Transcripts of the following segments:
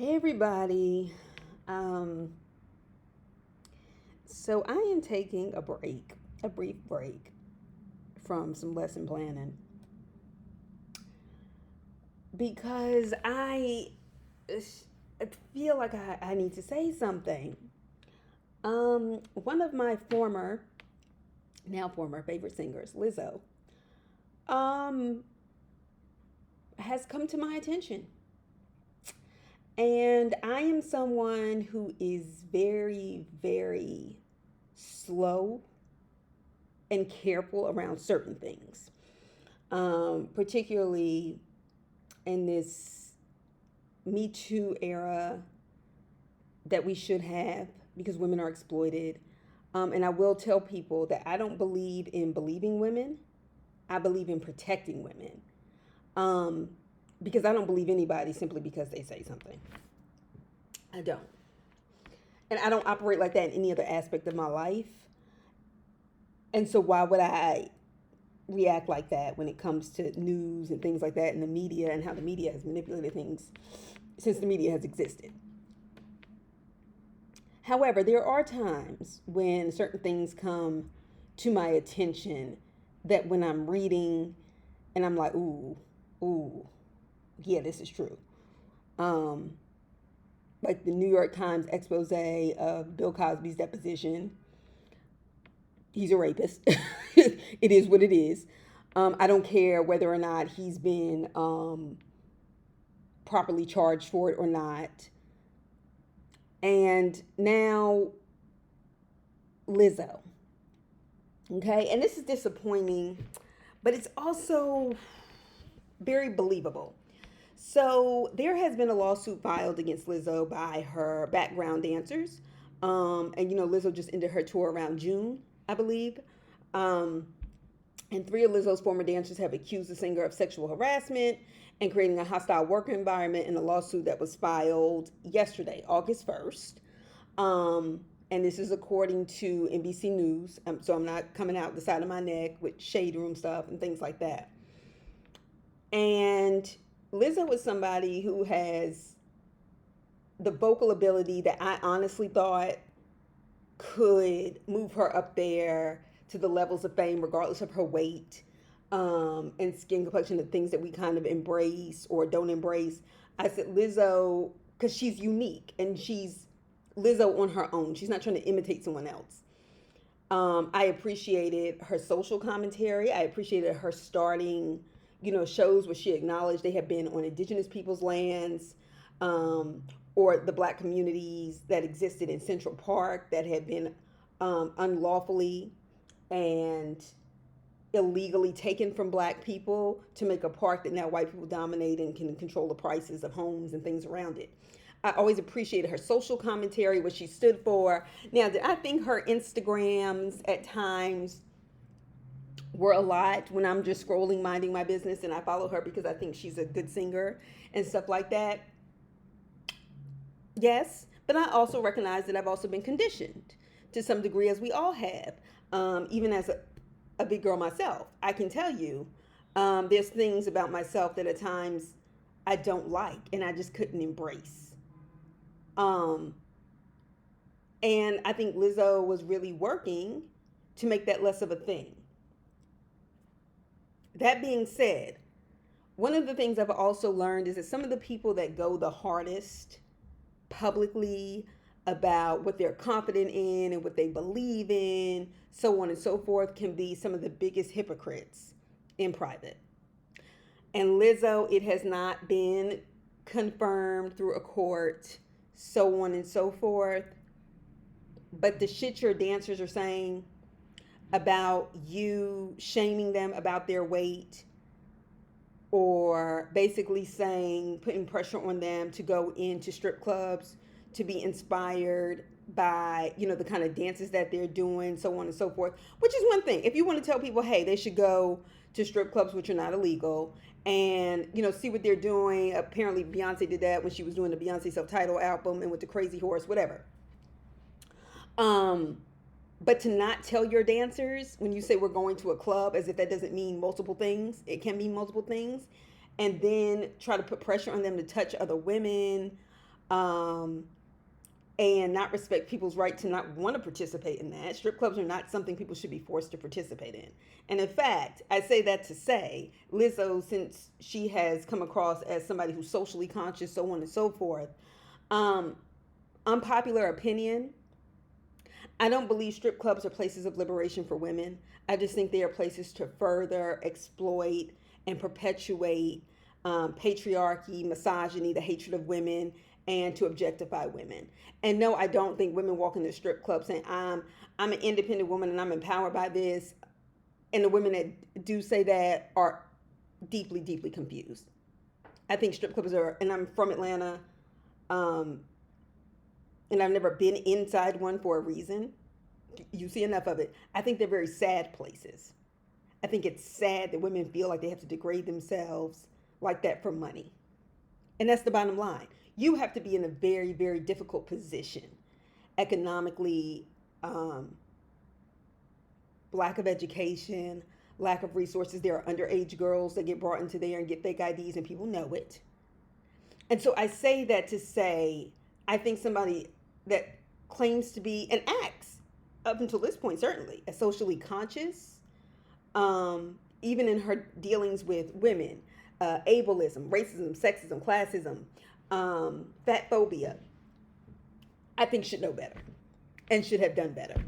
Hey everybody. Um, so I am taking a brief break from some lesson planning because I feel like I need to say something. One of my now former favorite singers, Lizzo, um, has come to my attention. And I am someone who is very, very slow and careful around certain things, particularly in this Me Too era that we should have because women are exploited. And I will tell people that I don't believe in believing women, I believe in protecting women. Um, because I don't believe anybody simply because they say something. I don't. And I don't operate like that in any other aspect of my life. And so, why would I react like that when it comes to news and things like that in the media and how the media has manipulated things since the media has existed. However, there are times when certain things come to my attention that when I'm reading and I'm like, ooh, yeah, this is true. Um, like the New York Times expose of Bill Cosby's deposition. He's a rapist. It is what it is. I don't care whether or not he's been properly charged for it or not. And now Lizzo. Okay, and this is disappointing, but it's also very believable. So there has been a lawsuit filed against Lizzo by her background dancers. And Lizzo just ended her tour around June, I believe. Um, and three of Lizzo's former dancers have accused the singer of sexual harassment and creating a hostile work environment in a lawsuit that was filed yesterday, August 1st. Um, and this is according to NBC News. So I'm not coming out the side of my neck with shade room stuff and things like that. And Lizzo was somebody who has the vocal ability that I honestly thought could move her up there to the levels of fame, regardless of her weight and skin complexion, the things that we kind of embrace or don't embrace. I said Lizzo, because she's unique and she's Lizzo on her own. She's not trying to imitate someone else. I appreciated her social commentary. I appreciated her starting, shows where she acknowledged they have been on indigenous people's lands, or the black communities that existed in Central Park that had been unlawfully and illegally taken from black people to make a park that now white people dominate and can control the prices of homes and things around it. I always appreciated her social commentary, what she stood for. Now, did I think her Instagrams at times were a lot when I'm just scrolling, minding my business, and I follow her because I think she's a good singer and stuff like that? Yes, but I also recognize that I've also been conditioned to some degree, as we all have. Even as a big girl myself, I can tell you there's things about myself that at times I don't like and I just couldn't embrace. Um, and I think Lizzo was really working to make that less of a thing. That being said, one of the things I've also learned is that some of the people that go the hardest publicly about what they're confident in and what they believe in, so on and so forth, can be some of the biggest hypocrites in private. And Lizzo, it has not been confirmed through a court, so on and so forth. But the shit your dancers are saying about you shaming them about their weight or basically saying, putting pressure on them to go into strip clubs to be inspired by, the kind of dances that they're doing, so on and so forth, which is one thing. If you want to tell people, hey, they should go to strip clubs, which are not illegal, and, see what they're doing. Apparently, Beyonce did that when she was doing the Beyonce self-titled album and with the Crazy Horse, whatever. Um, but to not tell your dancers when you say we're going to a club, as if that doesn't mean multiple things, it can mean multiple things, and then try to put pressure on them to touch other women, um, and not respect people's right to not want to participate in that. Strip clubs are not something people should be forced to participate in. And in fact, I say that to say, Lizzo, since she has come across as somebody who's socially conscious, so on and so forth, um, unpopular opinion, I don't believe strip clubs are places of liberation for women. I just think they are places to further exploit and perpetuate patriarchy, misogyny, the hatred of women, and to objectify women. And no, I don't think women walk into strip clubs saying I'm an independent woman and I'm empowered by this. And the women that do say that are deeply, deeply confused. I think strip clubs are, and I'm from Atlanta, um, and I've never been inside one for a reason. You see enough of it. I think they're very sad places. I think it's sad that women feel like they have to degrade themselves like that for money. And that's the bottom line. You have to be in a very, very difficult position economically, lack of education, lack of resources. There are underage girls that get brought into there and get fake IDs, and people know it. And so I say that to say, I think somebody that claims to be and acts, up until this point, certainly, as socially conscious, even in her dealings with women, ableism, racism, sexism, classism, fat phobia, I think should know better and should have done better.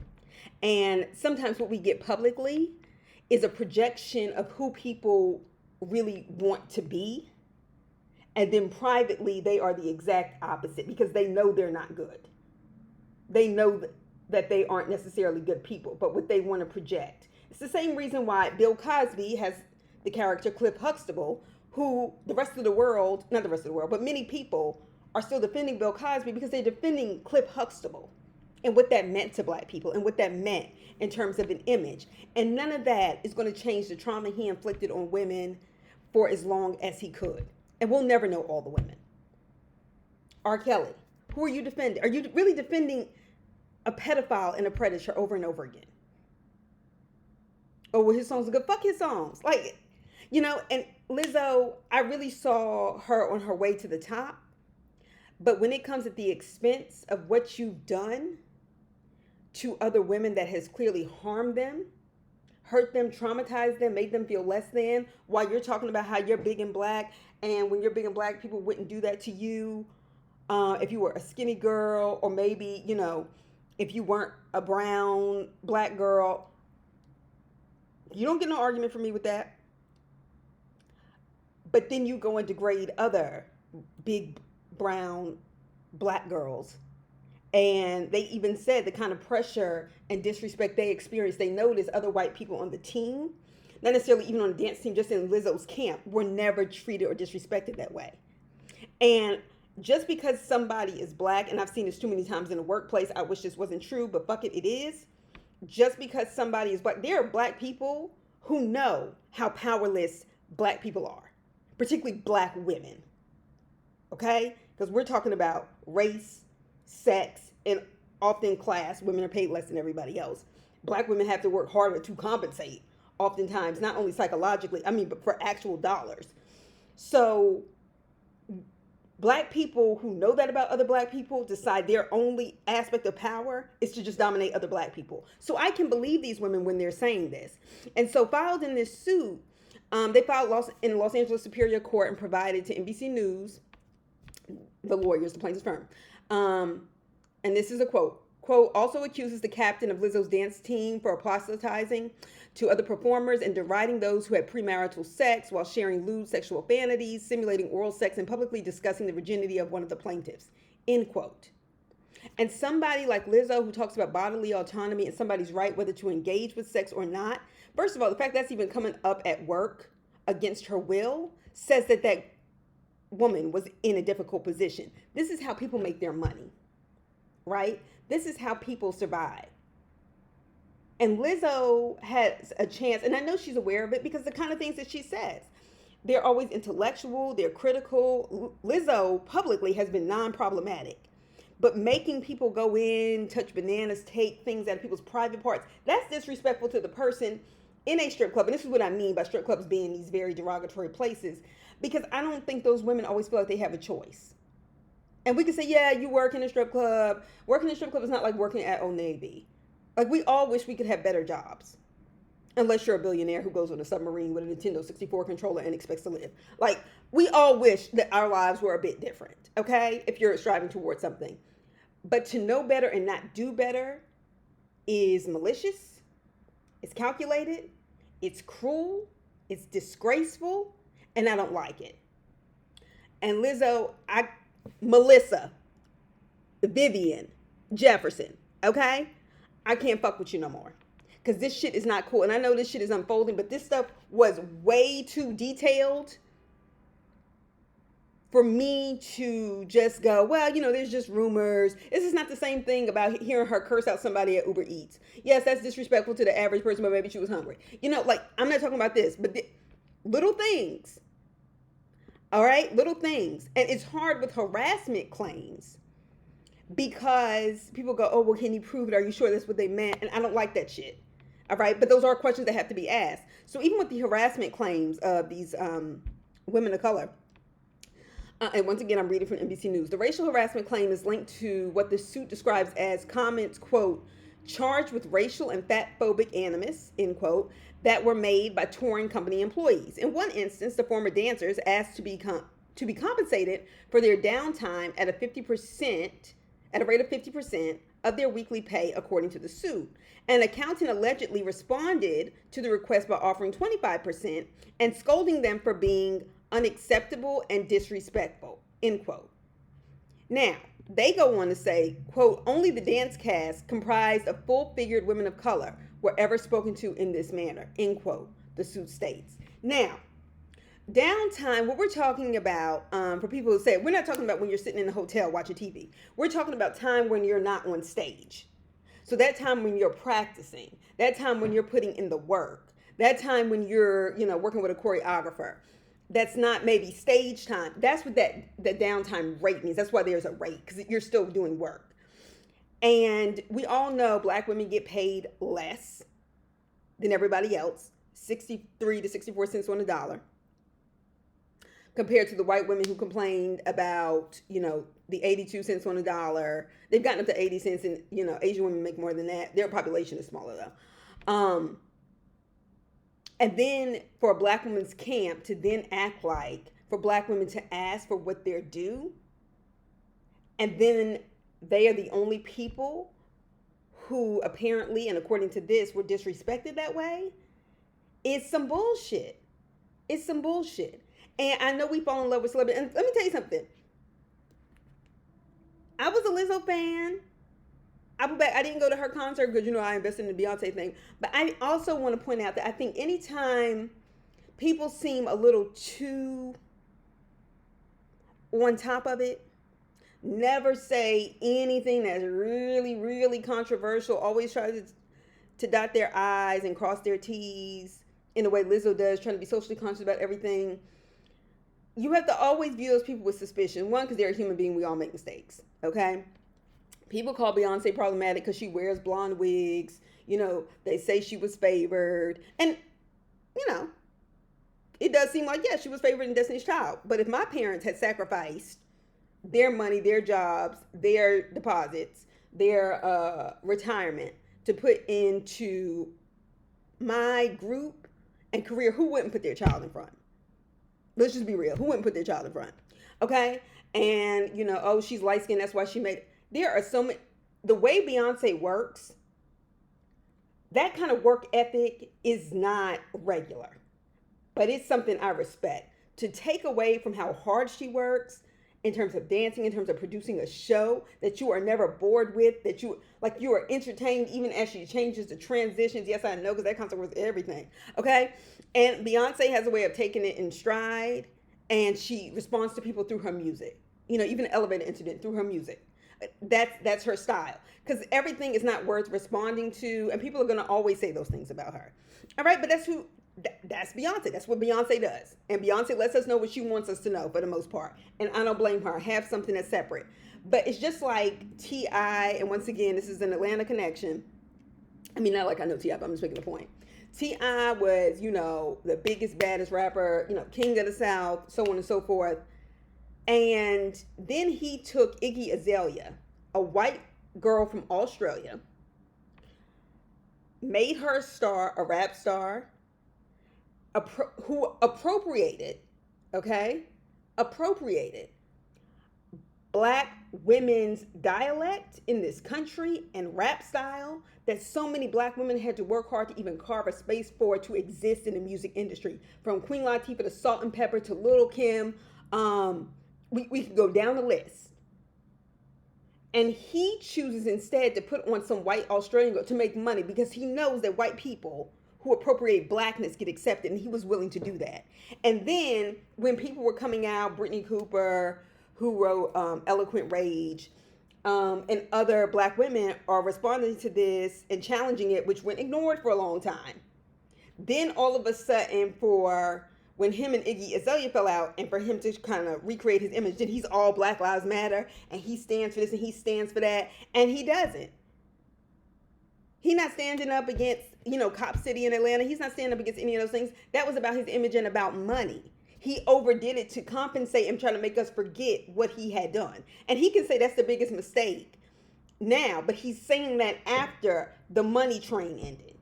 And sometimes what we get publicly is a projection of who people really want to be. And then privately, they are the exact opposite because they know they're not good. They know that they aren't necessarily good people, but what they want to project. It's the same reason why Bill Cosby has the character Cliff Huxtable, who the rest of the world, not the rest of the world, but many people are still defending Bill Cosby because they're defending Cliff Huxtable and what that meant to black people and what that meant in terms of an image. And none of that is going to change the trauma he inflicted on women for as long as he could. And we'll never know all the women. R. Kelly, who are you defending? Are you really defending a pedophile and a predator over and over again? Oh, well, his songs are good. Fuck his songs. Like, and Lizzo, I really saw her on her way to the top. But when it comes at the expense of what you've done to other women that has clearly harmed them, hurt them, traumatized them, made them feel less than, while you're talking about how you're big and black, and when you're big and black, people wouldn't do that to you if you were a skinny girl, or maybe, if you weren't a brown black girl. You don't get no argument from me with that. But then you go and degrade other big brown black girls. And they even said the kind of pressure and disrespect they experienced, they noticed other white people on the team, not necessarily even on the dance team, just in Lizzo's camp, were never treated or disrespected that way. And just because somebody is black, and I've seen this too many times in the workplace, I wish this wasn't true, but fuck it, it is. Just because somebody is black, there are black people who know how powerless black people are, particularly black women. Okay? Because we're talking about race, sex, and often class. Women are paid less than everybody else. Black women have to work harder to compensate, oftentimes, not only psychologically, but for actual dollars. So black people who know that about other black people decide their only aspect of power is to just dominate other black people. So I can believe these women when they're saying this. And so filed in this suit, they filed in Los Angeles Superior Court and provided to NBC News, the lawyers, the plaintiff's firm. And this is a quote. Quote, also accuses the captain of Lizzo's dance team for proselytizing to other performers and deriding those who had premarital sex while sharing lewd sexual fantasies, simulating oral sex, and publicly discussing the virginity of one of the plaintiffs. End quote. And somebody like Lizzo, who talks about bodily autonomy and somebody's right whether to engage with sex or not, first of all, the fact that's even coming up at work against her will says that that woman was in a difficult position. This is how people make their money, right? This is how people survive. And Lizzo has a chance, and I know she's aware of it because the kind of things that she says, they're always intellectual, they're critical. Lizzo publicly has been non-problematic, but making people go in, touch bananas, take things out of people's private parts, that's disrespectful to the person in a strip club. And this is what I mean by strip clubs being these very derogatory places, because I don't think those women always feel like they have a choice. And we can say, yeah, you work in a strip club. Working in a strip club is not like working at Old Navy. Like, we all wish we could have better jobs. Unless you're a billionaire who goes on a submarine with a Nintendo 64 controller and expects to live. Like, we all wish that our lives were a bit different, okay? If you're striving towards something. But to know better and not do better is malicious, it's calculated, it's cruel, it's disgraceful, and I don't like it. And Lizzo, Melissa, Vivian, Jefferson, okay? I can't fuck with you no more. Because this shit is not cool. And I know this shit is unfolding, but this stuff was way too detailed for me to just go, well, there's just rumors. This is not the same thing about hearing her curse out somebody at Uber Eats. Yes, that's disrespectful to the average person, but maybe she was hungry. Like, I'm not talking about this, but little things. All right? Little things. And it's hard with harassment claims because people go, oh, well, can you prove it? Are you sure that's what they meant? And I don't like that shit. All right? But those are questions that have to be asked. So even with the harassment claims of these women of color, and once again, I'm reading from NBC News. The racial harassment claim is linked to what the suit describes as comments, quote, charged with racial and fat-phobic animus, end quote, that were made by touring company employees. In one instance, the former dancers asked to be compensated for their downtime at a rate of 50% of their weekly pay, according to the suit. An accountant allegedly responded to the request by offering 25% and scolding them for being unacceptable and disrespectful, end quote. Now, they go on to say, quote, only the dance cast comprised of full-figured women of color were ever spoken to in this manner, end quote, the suit states. Now, downtime, what we're talking about, for people who say, we're not talking about when you're sitting in a hotel watching TV. We're talking about time when you're not on stage. So that time when you're practicing, that time when you're putting in the work, that time when you're, working with a choreographer. That's not maybe stage time. That's what that downtime rate means. That's why there's a rate, because you're still doing work. And we all know Black women get paid less than everybody else, 63 to 64 cents on the dollar, compared to the white women who complained about, the 82 cents on the dollar. They've gotten up to 80 cents, and, Asian women make more than that. Their population is smaller, though. And then for a Black women's camp to then act like, for Black women to ask for what they're due, and then they are the only people who apparently, and according to this, were disrespected that way, is some bullshit. It's some bullshit. And I know we fall in love with celebrity. And let me tell you something. I was a Lizzo fan. I didn't go to her concert because, I invested in the Beyonce thing. But I also want to point out that I think anytime people seem a little too on top of it, never say anything that's really, really controversial, always try to dot their I's and cross their T's in the way Lizzo does, trying to be socially conscious about everything. You have to always view those people with suspicion. One, because they're a human being. We all make mistakes, okay? People call Beyonce problematic because she wears blonde wigs. They say she was favored. And, it does seem like, she was favored in Destiny's Child. But if my parents had sacrificed their money, their jobs, their deposits, their retirement to put into my group and career, who wouldn't put their child in front? Let's just be real. Who wouldn't put their child in front? Okay? And, oh, she's light-skinned, that's why she made it. There are so many, the way Beyonce works, that kind of work ethic is not regular, but it's something I respect. To take away from how hard she works in terms of dancing, in terms of producing a show that you are never bored with, that you are entertained even as she changes the transitions. Yes, I know, because that concert was everything. Okay. And Beyonce has a way of taking it in stride, and she responds to people through her music, even the elevator incident, through her music. That's her style, because everything is not worth responding to, and people are going to always say those things about her. All right, but that's Beyonce. That's what Beyonce does, and Beyonce lets us know what she wants us to know for the most part, and I don't blame her. Have something that's separate, but it's just like T.I., and once again, this is an Atlanta connection. I mean, not like I know T.I., but I'm just making a point. T.I. was, the biggest, baddest rapper, king of the South, so on and so forth. And then he took Iggy Azalea, a white girl from Australia, made her a star, a rap star, who appropriated, okay, appropriated black women's dialect in this country and rap style that so many black women had to work hard to even carve a space for to exist in the music industry. From Queen Latifah to Salt and Pepper to Little Kim, we could go down the list. And he chooses instead to put on some white Australian girl to make money because he knows that white people who appropriate blackness get accepted, and he was willing to do that. And then when people were coming out, Brittany Cooper, who wrote Eloquent Rage, and other black women are responding to this and challenging it, which went ignored for a long time. Then all of a sudden, for when him and Iggy Azalea fell out, and for him to kind of recreate his image, then he's all Black Lives Matter, and he stands for this and he stands for that, and he doesn't. He's not standing up against, Cop City in Atlanta. He's not standing up against any of those things. That was about his image and about money. He overdid it to compensate and try to make us forget what he had done. And he can say that's the biggest mistake now, but he's saying that after the money train ended.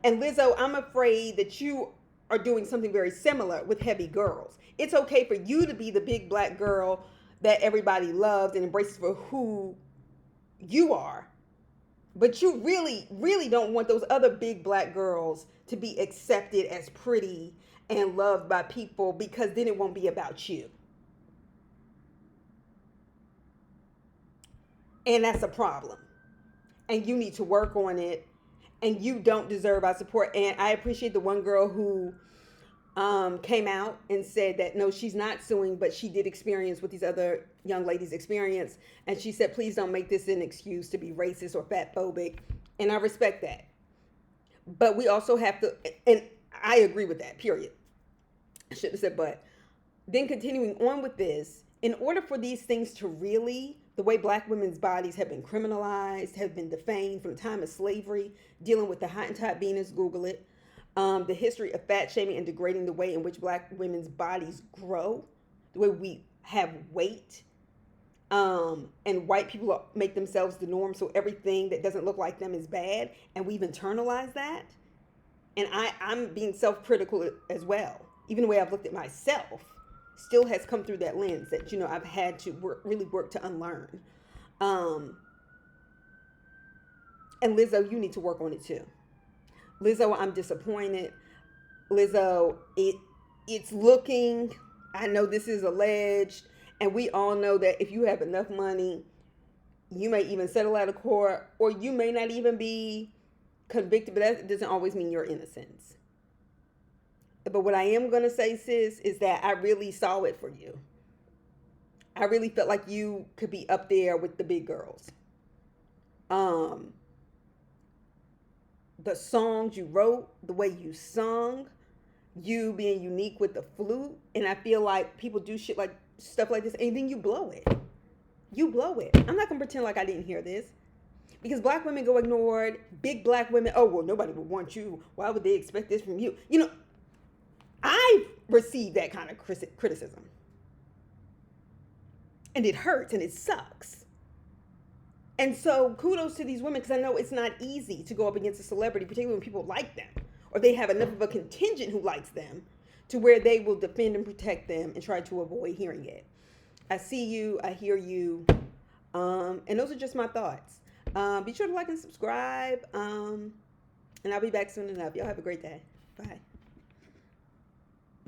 And Lizzo, I'm afraid that you are doing something very similar with Heavy Girls. It's okay for you to be the big black girl that everybody loves and embraces for who you are. But you really, really don't want those other big black girls to be accepted as pretty and loved by people, because then it won't be about you. And that's a problem. And you need to work on it. And you don't deserve our support. And I appreciate the one girl who came out and said that no, she's not suing, but she did experience what these other young ladies experienced. And she said, please don't make this an excuse to be racist or fatphobic. And I respect that. But we also have to, and I agree with that, period. I should have said but. Then continuing on with this, in order for these things to really, the way black women's bodies have been criminalized, have been defamed from the time of slavery, dealing with the Hottentot Venus, Google it, the history of fat shaming and degrading the way in which black women's bodies grow, the way we have weight, and white people make themselves the norm, so everything that doesn't look like them is bad, and we've internalized that. And I'm being self-critical as well. Even the way I've looked at myself still has come through that lens that, I've had to really work to unlearn. And Lizzo, you need to work on it too. Lizzo, I'm disappointed. Lizzo, it's looking, I know this is alleged, and we all know that if you have enough money, you may even settle out of court, or you may not even be convicted, but that doesn't always mean you're innocent. But what I am going to say, sis, is that I really saw it for you. I really felt like you could be up there with the big girls. The songs you wrote, the way you sung, you being unique with the flute. And I feel like people do stuff like this, and then you blow it. You blow it. I'm not going to pretend like I didn't hear this. Because black women go ignored. Big black women, oh, well, nobody would want you. Why would they expect this from you? I've received that kind of criticism. And it hurts and it sucks. And so kudos to these women, because I know it's not easy to go up against a celebrity, particularly when people like them, or they have enough of a contingent who likes them to where they will defend and protect them and try to avoid hearing it. I see you, I hear you, and those are just my thoughts. Be sure to like and subscribe, and I'll be back soon enough. Y'all have a great day. Bye.